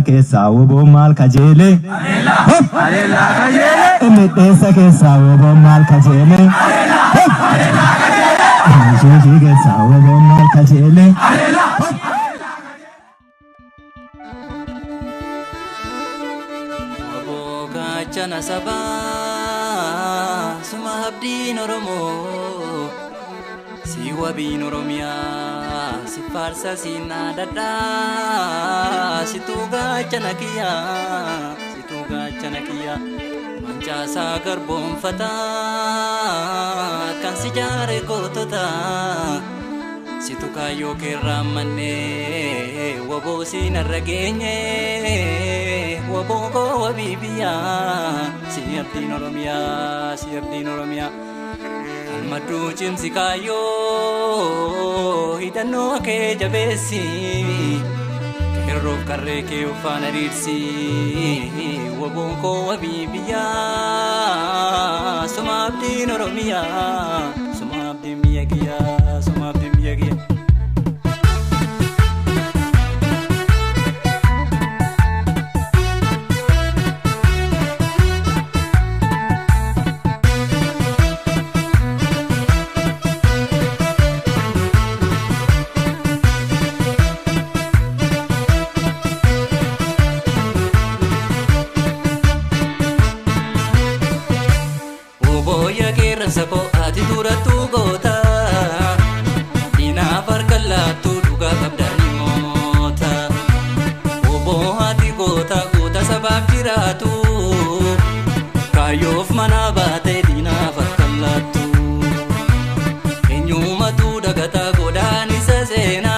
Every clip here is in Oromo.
ke sawo bo mal kajele Alela kajele emedesa ke sawo bo mal kajele Alela kajele Jiji ke sawo bo mal kajele Aboga chana saba suma Abdii noromo si wabi noromia si farsa si nadada si tuga chana kiya mancha sagar bom fata kan si jare kotota si tuka yo ke ramane wabo si naragenye wabo ko wabibiya si Abdii noromia Almadu chimsi kayo hidano ke jabesi Kero karre ke ufana rirsi wabunko wabibiya Suma Abdii noromia Suma Abdii miyagiya Sako ati duratu gota Ina farkallatu duga kabdani mota Obo ati gota sabab jiratu Kayof mana bate dina farkallatu Enyumatu dagata godani sasena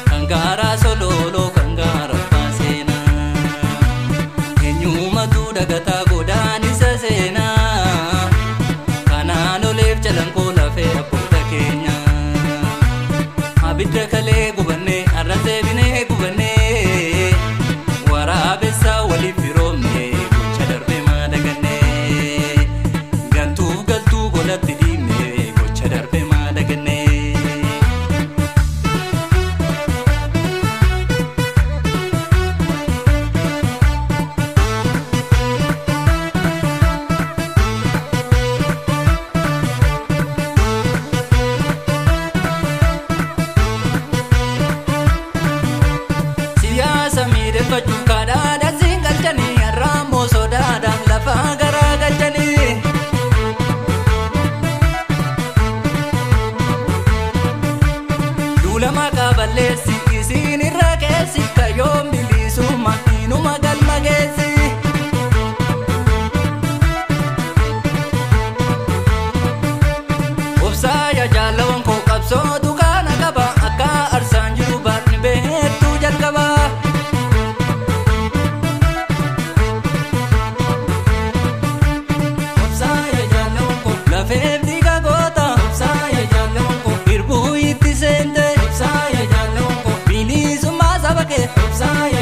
Kangara sololo kangara pasena Enyumatu dagata godani sasena Abidda kale gubane arrate bine gubane warabessa wali firomne gocha darbe madagane gantu galtu golatti dime gocha darbe madagane Balesi isini rakesi kayom bilisuma inuma galmagesi Obsaya jalawon ko kapso dukana kaba akka arsan jiru batni behetu jalkaba Obsaya jalawon ko lafeef diga gota Obsaya jalawon ko irbu itti sente Obsaya